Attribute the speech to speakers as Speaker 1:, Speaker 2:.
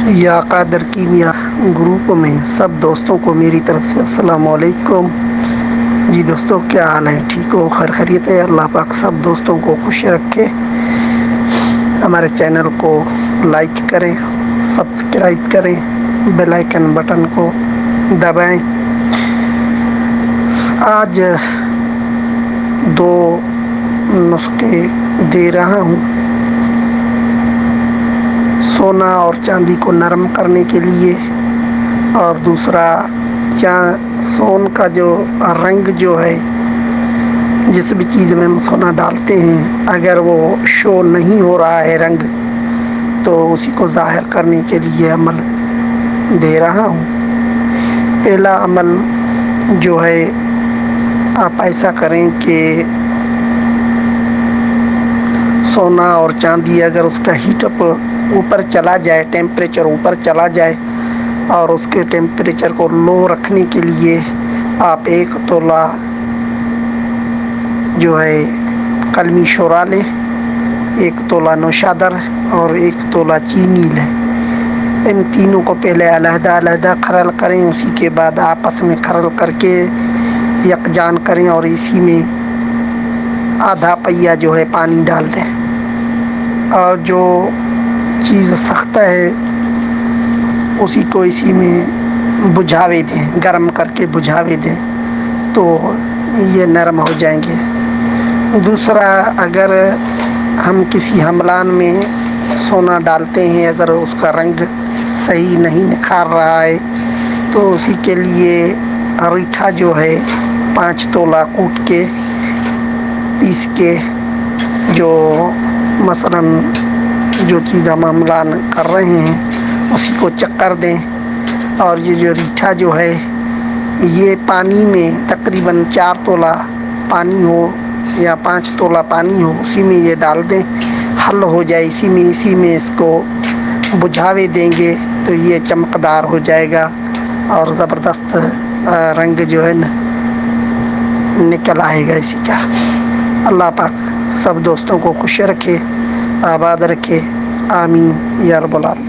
Speaker 1: یا قادر کیمیا گروپ میں سب دوستوں کو میری طرف سے السلام علیکم۔ جی دوستوں، کیا حال ہے؟ ٹھیک ہو؟ خیر خیریت ہے؟ اللہ پاک سب دوستوں کو خوش رکھے۔ ہمارے چینل کو لائک کریں، سبسکرائب کریں، بیل آئیکن بٹن کو دبائیں۔ آج دو نسخے دے رہا ہوں سونا اور چاندی کو نرم کرنے کے لیے، اور دوسرا سون کا جو رنگ جو ہے، جس بھی چیز میں ہم سونا ڈالتے ہیں اگر وہ شو نہیں ہو رہا ہے رنگ، تو اسی کو ظاہر کرنے کے لیے عمل دے رہا ہوں۔ پہلا عمل جو ہے، آپ ایسا کریں کہ سونا اور چاندی اگر اس کا ہیٹ اپ اوپر چلا جائے، ٹیمپریچر اوپر چلا جائے، اور اس کے ٹیمپریچر کو لو رکھنے کے لیے آپ 1 تولہ جو ہے قلمی شورا لیں، 1 تولہ نوشادر اور 1 تولہ چینی لیں۔ ان تینوں کو پہلے علیحدہ علیحدہ کھرل کریں، اسی کے بعد آپس میں کھرل کر کے یکجان کریں، اور اسی میں آدھا پہیا جو ہے پانی ڈال دیں، اور جو چیز سخت ہے اسی کو اسی میں بجھاوے دیں، گرم کر کے بجھاوے دیں، تو یہ نرم ہو جائیں گے۔ دوسرا، اگر ہم کسی حملان میں سونا ڈالتے ہیں، اگر اس کا رنگ صحیح نہیں نکھار رہا ہے، تو اسی کے لیے ریٹھا جو ہے 5 تولہ کوٹ کے پیس کے، جو مثلاً جو چیز ہم حملان کر رہے ہیں اسی کو چکر دیں، اور یہ جو ریٹھا جو ہے یہ پانی میں تقریباً 4 تولہ پانی ہو یا 5 تولہ پانی ہو، اسی میں یہ ڈال دیں، حل ہو جائے، اسی میں اس کو بجھاوے دیں گے تو یہ چمکدار ہو جائے گا، اور زبردست رنگ جو ہے نکل آئے گا اسی کا۔ اللہ پاک سب دوستوں کو خوش رکھے، آباد رکھے، آمین یا رب العالمین۔